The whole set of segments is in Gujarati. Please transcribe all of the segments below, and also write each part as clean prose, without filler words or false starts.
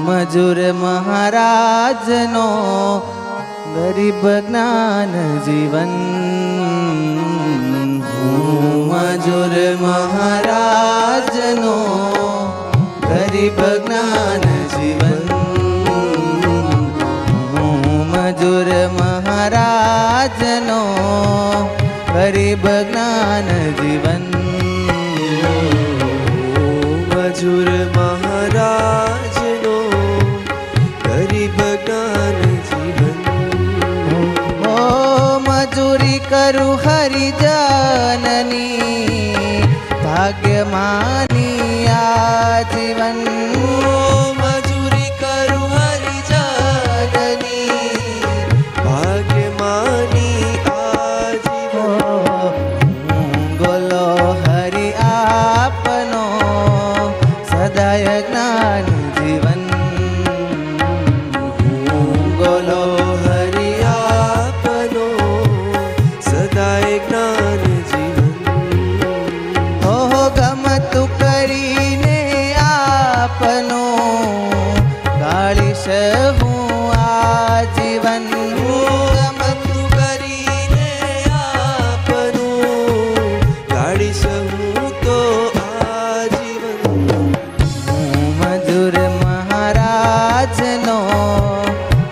મજૂર મહારાજનો ગરીબ જ્ઞાન જીવન. મજૂર મહારાજનો ગરીબ જ્ઞાન જીવન. મજૂર મહારાજનો ગરીબ જ્ઞાન જીવન. મજૂર મહારાજનો ગરીબ જ્ઞાન જીવન. ઓ મજૂરી કરું હરિજનની ભાગ્યમાની આ જીવન. મજૂરી કરું હરિજનની ભાગ્યમાની આ જીવન. બોલો હરિ આપનો સદાય જ્ઞાન જીવન. બોલો હરિ આપનો સદાય જ્ઞાન જીવન. ઓહો ગમતું કરીને આપનો ગાળીશ હું આ જીવન. ગમતું કરીને આપનું ગાડીશ હું તો આ જીવન. મજૂર મહારાજનો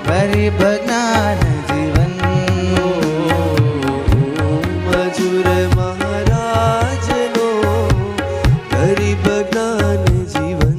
ગરીબ જ્ઞાન જીવન. મજૂર મહારાજનો ગરીબ જ્ઞાન જીવન.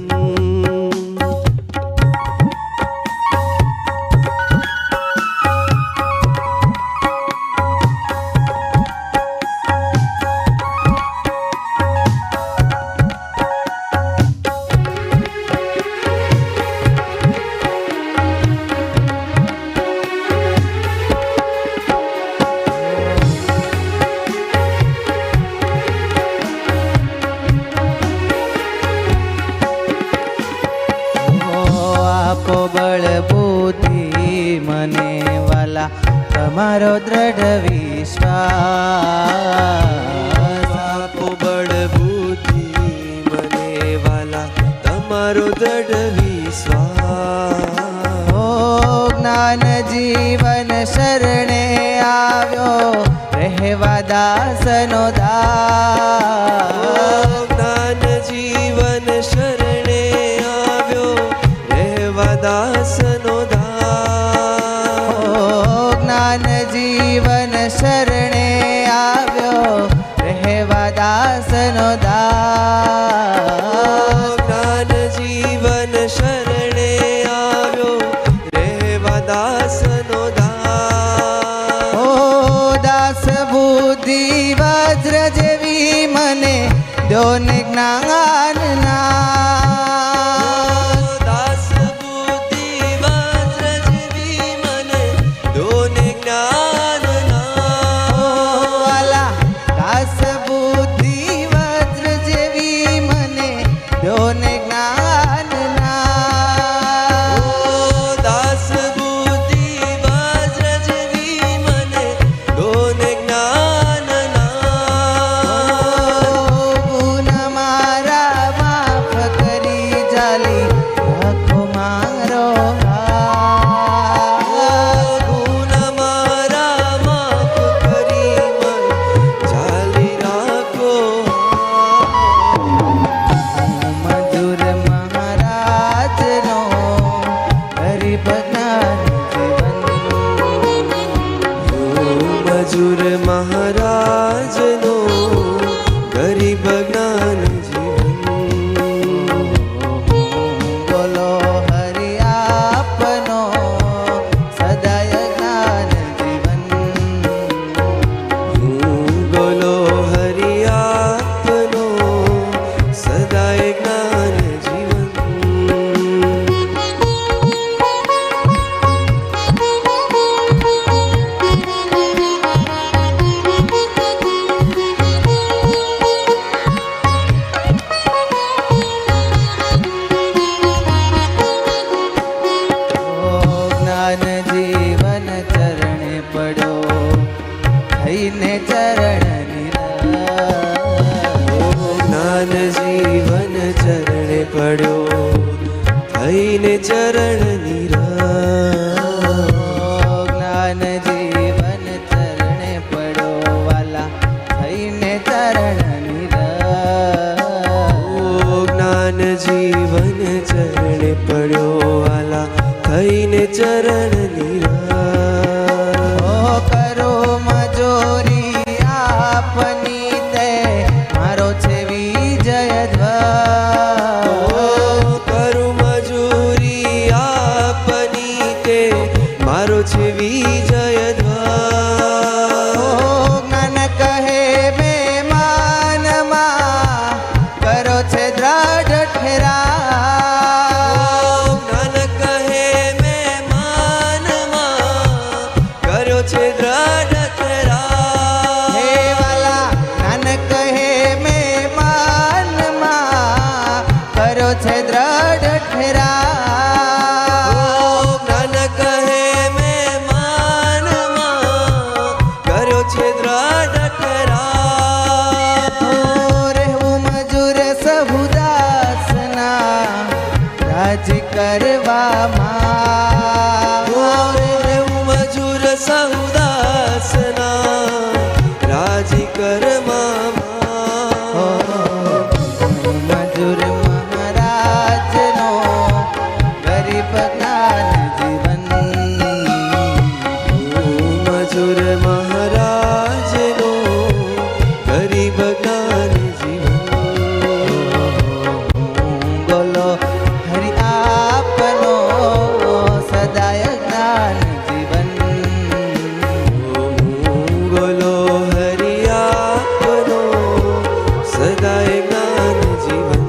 આપો બળ બુદ્ધિ મને વાલા તમારો દ્રઢ વિશ્વાસ. આપો બળ બુદ્ધિ મને વાલા તમારો દ્રઢ વિશ્વાસ. ઓ જ્ઞાન જીવન શરણે આવ્યો રહેવા દાસનો દાસ. જ્ઞાન જીવન શરણે આવ્યો રહેવા દાસનો દાસ. ઓ જ્ઞાન જીવન શરણે આવ્યો રહેવા દાસનો દાસ. જ્ઞાન જીવન શરણે આવ્યો રહેવા દાસનો દાસ. ઓ દાસ બુદ્ધિ વજ્ર જેવી મને દ્યોને જ્ઞાન ના. દાસ બુદ્ધિ વજ્ર જેવી મને દોને જ્ઞાન ના. વાલા દાસ બુદ્ધિ વજ્ર જેવી મને દ્યોને જ્ઞાન ના. દાસ બુદ્ધિ વજ્ર જેવી મને દોને જ્ઞાન ના. ગુણ મારા થઈને ચરણની રાહ. જ્ઞાન જીવન ચરણે પડો વાલા થઈને ચરણની રાહ. ઓ જ્ઞાન જીવન ચરણે પડ્યો વાલા થઈને ચરણની રાહ. ઓ કરો મજૂરી આપની તે મારો છે વિજય ધ્વજ. ઓ કરું મજૂરી આપની તે મારો છે વિજય ધ્વજ. ઓ જ્ઞાન કહે મહેમાનમાં કરો છે દ્રઢ ઠેરા. જ્ઞાન કહે મહેમાનમાં કર્યો છે દ્રઢ ઠેરા. હે વાલા જ્ઞાન કહે મહેમાનમાં કરો છે દ્રઢ ઠેરા. જ્ઞાન કહે મહેમાનમાં કર્યો છે દ્રઢ ઠેરા. રહેવું મજૂર સહુદાસના રાજ કરવામાં. રહેવું મજૂર સહુદાસના રાજી કરવામાં. મજૂર મહારાજનો ગરીબ જ્ઞાન જીવન. મજૂર મહારાજનો ગરીબ જ્ઞાન જીવન. બોલો હરિ આપનો સદાય જ્ઞાન જીવન. બોલો હરિ આપનો સદાય જ્ઞાન જીવન.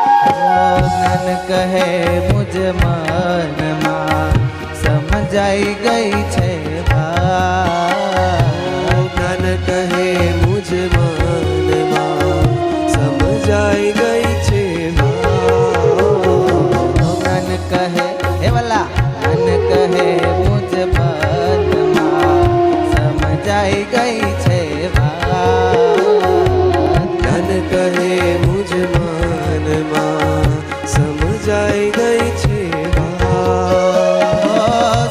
જ્ઞાન કહે મુજ મનમાં સમજાઈ ગઈ છે વાત. જ્ઞાન કહે મુજ મનમાં સમજાઈ ગઈ છે વાત. જ્ઞાન કહે હે વલા જ્ઞાન કહે મુજ મનમાં સમજાઈ ગઈ છે વાત. જ્ઞાન કહે મુજ મનમાં સમજાઈ ગઈ છે વાત. ઓ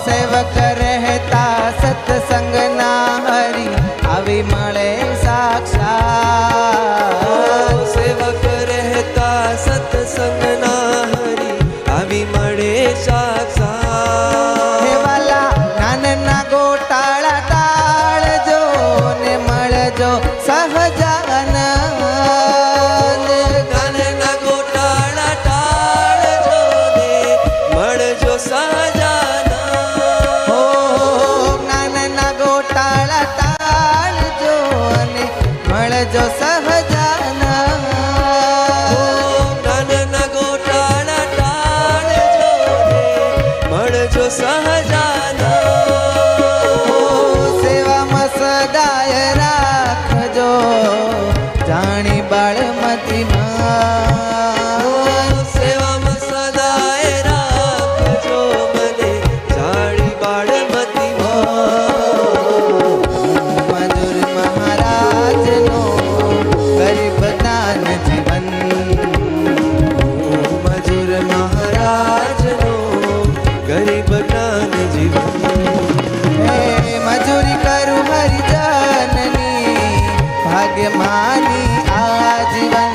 સેવક રહેતા સત્સંગના હરી આવી મળે સાક્ષાત. સેવક રહેતા સત્સંગના હરી આવી મળે સાક્ષાત. હે વાલા જ્ઞાનના ગોટાળા ટાળજો ને મળજો સહજાનંદ. જ્ઞાનના ગોટાળા ટાળજો ને મળજો સહજાનંદ. ઓ જ્ઞાનના ગોટાળા ટાળજો અને મળજો સહજાનંદ. જ્ઞાનના ગોટાળા ટાળજો ને મળજો સહજાનંદ. ઓ સેવામાં સદાય રાખજો જાણી બાળમતી માં. સેવામાં સદાય રાખજો મને જાણી બાળમતી માં. મજૂર મહારાજનો ગરીબ જ્ઞાન જીવન. મજૂર મહારાજનો ગરીબ જ્ઞાન જીવન. હે મજૂરી કરું હરિજનની ભાગ્ય માની આજીવન.